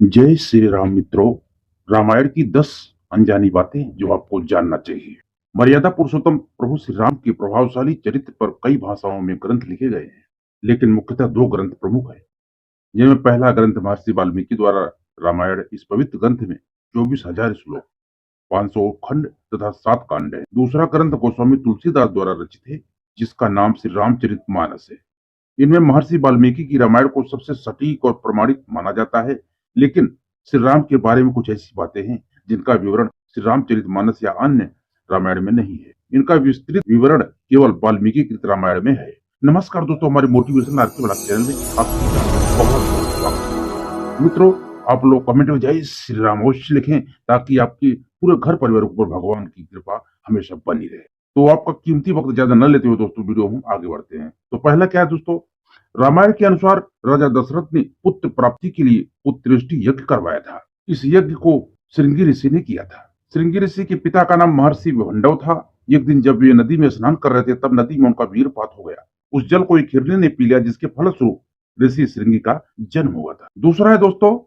जय श्री राम मित्रों। रामायण की 10 अनजानी बातें जो आपको जानना चाहिए। मर्यादा पुरुषोत्तम प्रभु श्री राम के प्रभावशाली चरित्र पर कई भाषाओं में ग्रंथ लिखे गए हैं, लेकिन मुख्यतः 2 ग्रंथ प्रमुख हैं, जिनमें पहला ग्रंथ महर्षि वाल्मीकि द्वारा रामायण। इस पवित्र ग्रंथ में 24,000 श्लोक, 500 खंड तथा 7 कांड है। दूसरा ग्रंथ गोस्वामी तुलसीदास द्वारा रचित है, जिसका नाम श्री रामचरितमानस है। इनमें महर्षि वाल्मीकि की रामायण को सबसे सटीक और प्रमाणित माना जाता है, लेकिन श्री राम के बारे में कुछ ऐसी बातें हैं जिनका विवरण श्री रामचरितमानस या अन्य रामायण में नहीं है। इनका विस्तृत विवरण केवल वाल्मीकि कृत रामायण में है। नमस्कार दोस्तों, हमारे मोटिवेशन आरके ब्लॉग चैनल में आपका बहुत बहुत स्वागत है। मित्रों, आप लोग कमेंट में जय श्री राम अवश्य लिखें, ताकि आपके पूरे घर परिवार के ऊपर भगवान की कृपा हमेशा बनी रहे। तो आपका कीमती वक्त ज्यादा न लेते हुए दोस्तों, वीडियो हम आगे बढ़ते हैं। तो पहला क्या है दोस्तों, रामायण के अनुसार राजा दशरथ ने पुत्र प्राप्ति के लिए पुत्रेष्टि यज्ञ करवाया था। इस यज्ञ को श्रृंगी ऋषि ने किया था। श्रृंगी ऋषि के पिता का नाम महर्षि विभंडव था। एक दिन जब वे नदी में स्नान कर रहे थे, तब नदी में उनका वीरपात हो गया। उस जल को एक हिरनी ने पी लिया, जिसके फलस्वरूप ऋषि श्रृंगी का जन्म हुआ था। दूसरा है दोस्तों,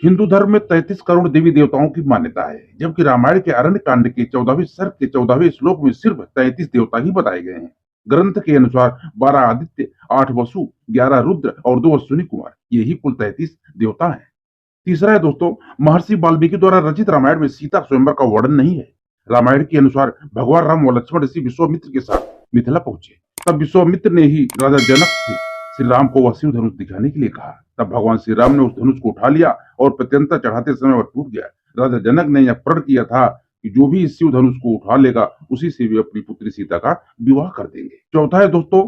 हिंदू धर्म में 33 करोड़ देवी देवताओं की मान्यता है, जबकि रामायण के अरण्य कांड के 14वें सर्ग के 14वें श्लोक में सिर्फ 33 देवता ही बताए गए हैं। ग्रंथ के अनुसार 12 आदित्य, 8 वसु, 11 रुद्र और 2 अश्विनी कुमार, ये ही कुल 33 देवता हैं। तीसरा है दोस्तों, महर्षि वाल्मीकि द्वारा रचित रामायण में सीता स्वयंवर का वर्णन नहीं है। रामायण के अनुसार भगवान राम व लक्ष्मण ऋषि विश्वामित्र के साथ मिथिला पहुंचे। तब विश्वामित्र ने ही राजा जनक से श्री राम को वह शिव धनुष दिखाने के लिए कहा। तब भगवान श्री राम ने उस धनुष को उठा लिया और प्रत्यंता चढ़ाते समय वह टूट गया। राजा जनक ने यह प्रण किया था कि जो भी इस शिव धनुष को उठा लेगा, उसी से वे अपनी पुत्री सीता का विवाह कर देंगे। चौथा है दोस्तों,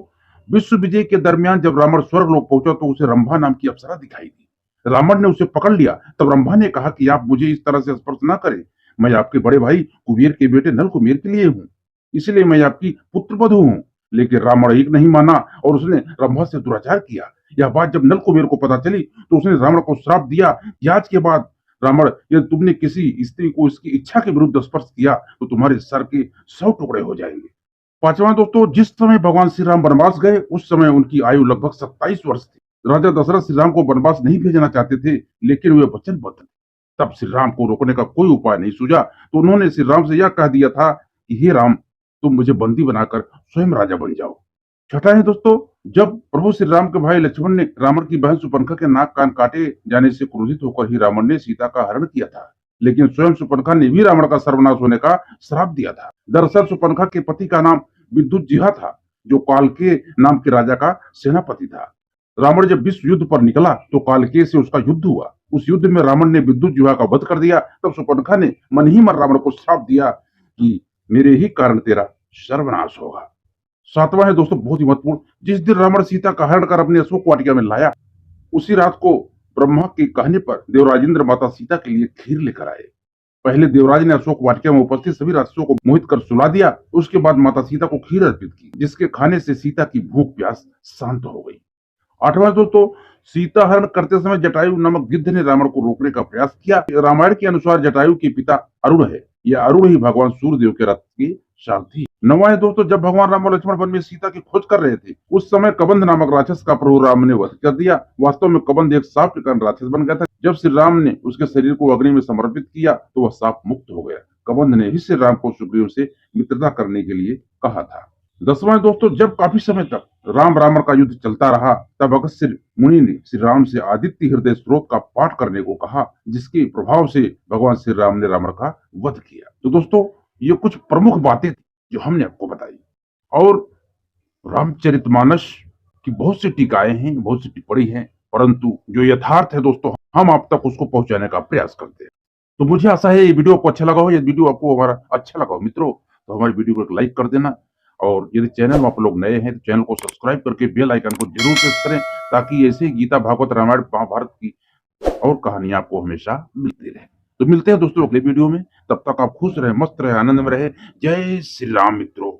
विश्व विजय के दरमियान जब रावण स्वर्गलोक पहुंचा तो उसे रंभा नाम की अप्सरा दिखाई दी। रावण ने उसे पकड़ लिया। तब रंभा ने कहा कि आप मुझे इस तरह से स्पर्श न करें, मैं आपके बड़े भाई कुबेर के बेटे नल कुबेर के लिए हूँ, इसलिए मैं आपकी पुत्रवधू हूँ। लेकिन रावण एक नहीं माना और उसने रंभा से दुराचार किया। यह बात जब नल कुबेर को पता चली तो उसने रावण को श्राप दिया कि आज के बाद रावण, यदि तुमने किसी स्त्री को इसकी इच्छा के विरुद्ध स्पर्श किया तो तुम्हारे सर के 100 टुकड़े हो जाएंगे। पांचवा दोस्तों, जिस समय भगवान श्री राम वनवास गए, उस समय उनकी आयु लगभग 27 वर्ष थी। राजा दशरथ श्री राम को वनवास नहीं भेजना चाहते थे, लेकिन वे वचनबद्ध थे। तब श्री राम को रोकने का कोई उपाय नहीं सूझा, तो उन्होंने श्री राम से यह कह दिया था कि हे राम, तुम मुझे बंदी बनाकर स्वयं राजा बन जाओ। छठा है दोस्तों, जब प्रभु श्री राम के भाई लक्ष्मण ने रावण की बहन सुपंखा के नाक कान काटे जाने से क्रोधित होकर ही रावण ने सीता का हरण किया था, लेकिन स्वयं सुपंखा ने भी रावण का सर्वनाश होने का श्राप दिया था। दरअसल सुपंखा के पति का नाम विद्युत जिहा था, जो कालके नाम के राजा का सेनापति था। रावण जब विश्व युद्ध पर निकला तो कालके से उसका युद्ध हुआ। उस युद्ध में रावण ने विद्युत जिहा का वध कर दिया। तब सुपंखा ने मन ही मन रावण को श्राप दिया कि मेरे ही कारण तेरा सर्वनाश होगा। सातवां है दोस्तों, बहुत ही महत्वपूर्ण, जिस दिन रावण सीता का हरण कर अपनी अशोक वाटिका में लाया, उसी रात को ब्रह्मा के कहने पर देवराजेंद्र माता सीता के लिए खीर लेकर आए। पहले देवराज ने अशोक वाटिका में उपस्थित सभी राक्षसों को मोहित कर सुला दिया। उसके बाद माता सीता को खीर अर्पित की, जिसके खाने से सीता की भूख प्यास शांत हो गई। आठवां दोस्तों, सीता हरण करते समय जटायु नामक गिद्ध ने रावण को रोकने का प्रयास किया। रामायण के अनुसार जटायु के पिता अरुण है। यह अरुण ही भगवान सूर्यदेव के रथ के सारथी। नौवां है दोस्तों, जब भगवान राम और लक्ष्मण वन में सीता की खोज कर रहे थे, उस समय कबंध नामक राक्षस का प्रभु राम ने वध कर दिया। वास्तव में कबंध एक सांप के कारण राक्षस बन गया था। जब श्री राम ने उसके शरीर को अग्नि में समर्पित किया तो वह सांप मुक्त हो गया। कबंध ने ही श्री राम को सुग्रीव से मित्रता करने के लिए कहा था। 10वां दोस्तों, जब काफी समय तक राम रावण का युद्ध चलता रहा, तब अगस्त्य मुनि ने श्री राम से आदित्य हृदय स्त्रोत का पाठ करने को कहा, जिसके प्रभाव से भगवान श्री राम ने रावण का वध किया। तो दोस्तों, ये कुछ प्रमुख बातें थी जो हमने आपको बताई। और रामचरितमानस की बहुत सी टीकाएं हैं, बहुत सी टिप्पणी हैं, परंतु जो यथार्थ है दोस्तों, हम आप तक उसको पहुंचाने का प्रयास करते हैं। तो मुझे आशा है ये वीडियो आपको अच्छा लगा हो। यदि वीडियो आपको हमारा अच्छा लगा हो मित्रों, तो हमारी वीडियो को एक लाइक कर देना, और यदि चैनल में आप लोग नए हैं तो चैनल को सब्सक्राइब करके बेल आइकन को जरूर प्रेस करें, ताकि ऐसे ही गीता, भागवत, रामायण, महाभारत की और कहानियां आपको हमेशा मिलती रहे। तो मिलते हैं दोस्तों अगले वीडियो में। तब तक आप खुश रहे, मस्त रहे, आनंद में रहे। जय श्री राम मित्रों।